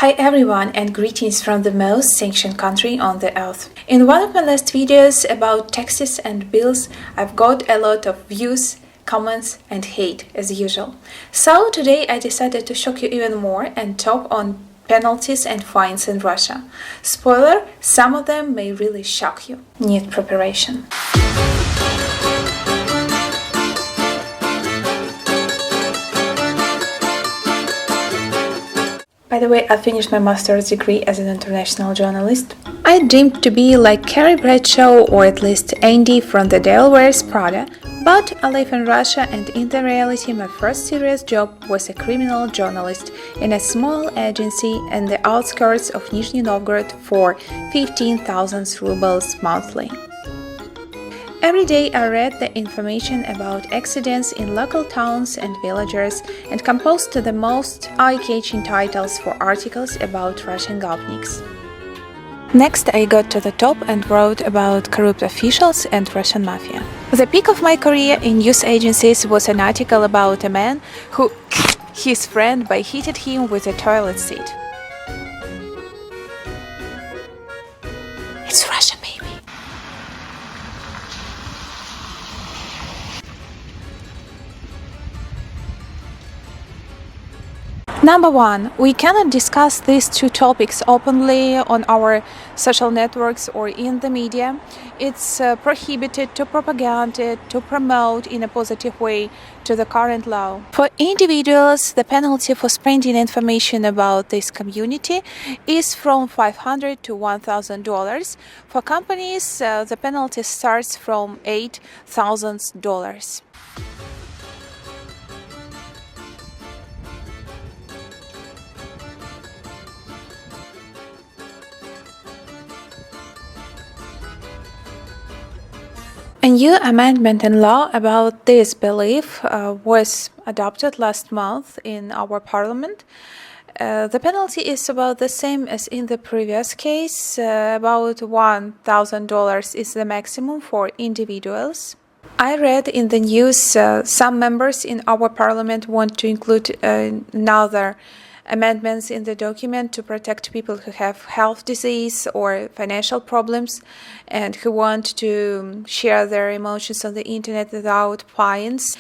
Hi everyone and greetings from the most sanctioned country on the earth. In one of my last videos about taxes and bills, I've got a lot of views, comments and hate as usual. So today I decided to shock you even more and talk on penalties and fines in Russia. Spoiler, some of them may really shock you. Need preparation. By the way, I finished my master's degree as an international journalist. I dreamed to be like Carrie Bradshaw or at least Andy from the Devil Wears Prada, but I live in Russia and in the reality my first serious job was a criminal journalist in a small agency in the outskirts of Nizhny Novgorod for 15,000 rubles monthly. Every day I read the information about accidents in local towns and villages and composed the most eye-catching titles for articles about Russian governments. Next I got to the top and wrote about corrupt officials and Russian mafia. The peak of my career in news agencies was an article about a man who his friend by hitting him with a toilet seat. It's Russia, baby! Number one, we cannot discuss these two topics openly on our social networks or in the media. It's prohibited to propagate it, to promote in a positive way to the current law. For individuals, the penalty for spreading information about this community is from $500 to $1,000. For companies, the penalty starts from $8,000. A new amendment in law about this belief was adopted last month in our parliament. The penalty is about the same as in the previous case. About $1,000 is the maximum for individuals. I read in the news some members in our parliament want to include another amendments in the document to protect people who have health disease or financial problems and who want to share their emotions on the internet without fines.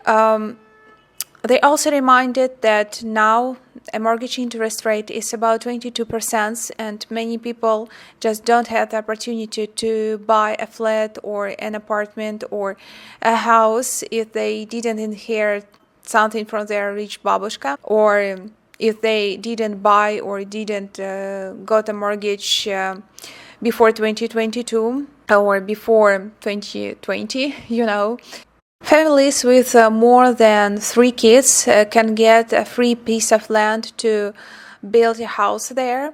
They also reminded that now a mortgage interest rate is about 22% and many people just don't have the opportunity to buy a flat or an apartment or a house if they didn't inherit something from their rich babushka, or if they didn't buy or didn't got a mortgage before 2022 or before 2020, Families with more than 3 kids can get a free piece of land to build a house there.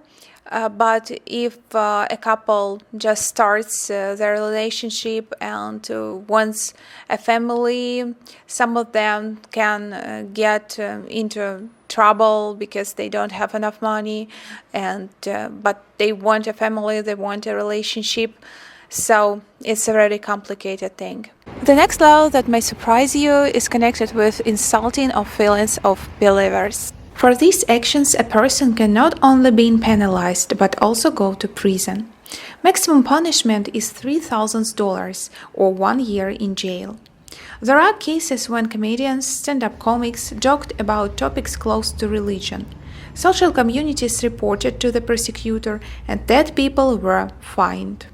But if a couple just starts their relationship and wants a family, some of them can get into trouble because they don't have enough money, and but they want a family, they want a relationship. So it's a very complicated thing. The next law that may surprise you is connected with insulting of feelings of believers. For these actions, a person can not only be penalized, but also go to prison. Maximum punishment is $3,000 or 1 year in jail. There are cases when comedians, stand-up comics joked about topics close to religion. Social communities reported to the prosecutor, and dead people were fined.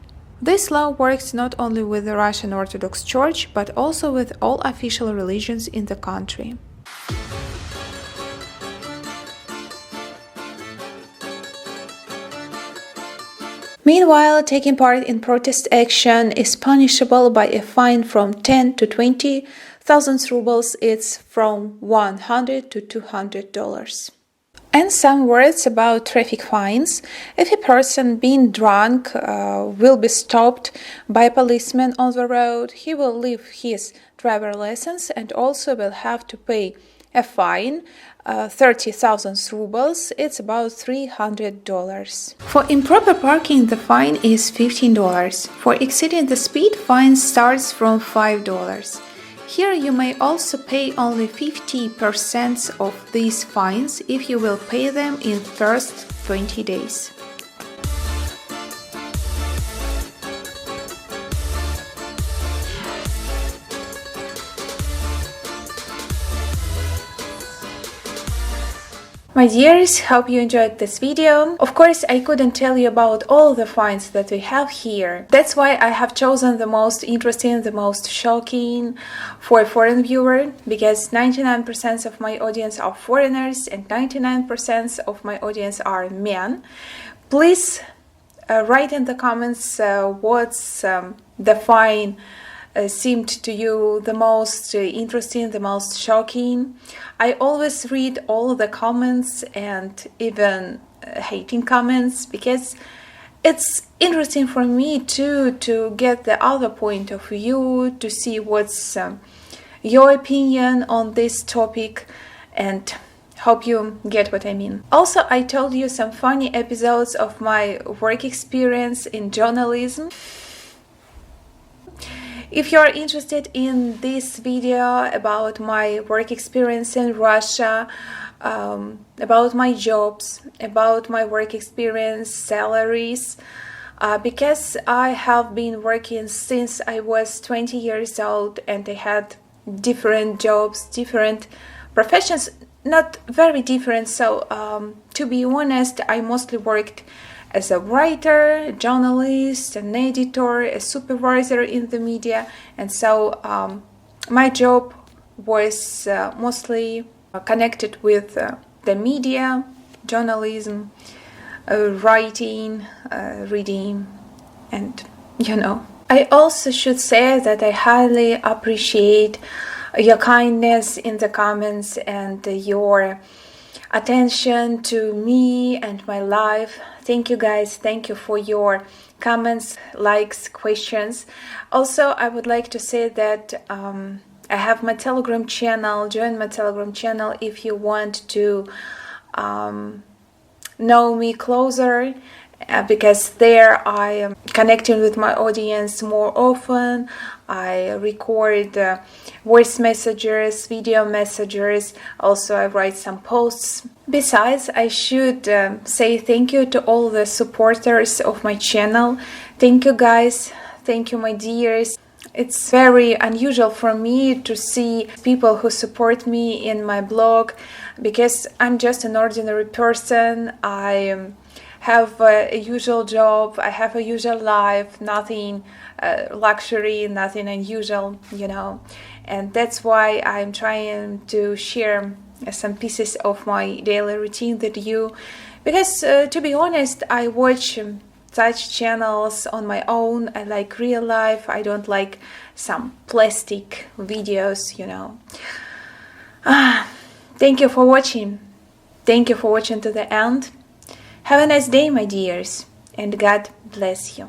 This law works not only with the Russian Orthodox Church, but also with all official religions in the country. Meanwhile, taking part in protest action is punishable by a fine from 10 to 20,000 rubles. It's from $100 to $200. And some words about traffic fines. If a person being drunk will be stopped by a policeman on the road, he will leave his driver license and also will have to pay a fine, 30,000 rubles, it's about $300. For improper parking, the fine is $15. For exceeding the speed, fine starts from $5. Here you may also pay only 50% of these fines if you will pay them in first 20 days. My dears, hope you enjoyed this video. Of course, I couldn't tell you about all the finds that we have here. That's why I have chosen the most interesting, the most shocking for a foreign viewer, because 99% of my audience are foreigners and 99% of my audience are men. Please write in the comments what's the fine seemed to you the most interesting, the most shocking. I always read all the comments and even hating comments, because it's interesting for me too to get the other point of view, to see what's your opinion on this topic, and hope you get what I mean. Also, I told you some funny episodes of my work experience in journalism. If you're interested in this video about my work experience in Russia, about my jobs, about my work experience, salaries, because I have been working since I was 20 years old and I had different jobs, different professions, not very different. So to be honest, I mostly worked as a writer, a journalist, an editor, a supervisor in the media, and so my job was mostly connected with the media, journalism, writing, reading, and I also should say that I highly appreciate your kindness in the comments and your attention to me and my life. Thank you guys, thank you for your comments, likes, questions. Also, I would like to say that I have my Telegram channel. Join my Telegram channel if you want to know me closer, because there I am connecting with my audience more often. I record voice messages, video messages, also I write some posts. Besides, I should say thank you to all the supporters of my channel. Thank you guys, thank you my dears. It's very unusual for me to see people who support me in my blog, because I'm just an ordinary person. I have a usual job, I have a usual life, nothing luxury, nothing unusual, and that's why I'm trying to share some pieces of my daily routine with you, because to be honest, I watch such channels on my own. I like real life, I don't like some plastic videos, Thank you for watching. Thank you for watching to the end. Have a nice day, my dears, and God bless you.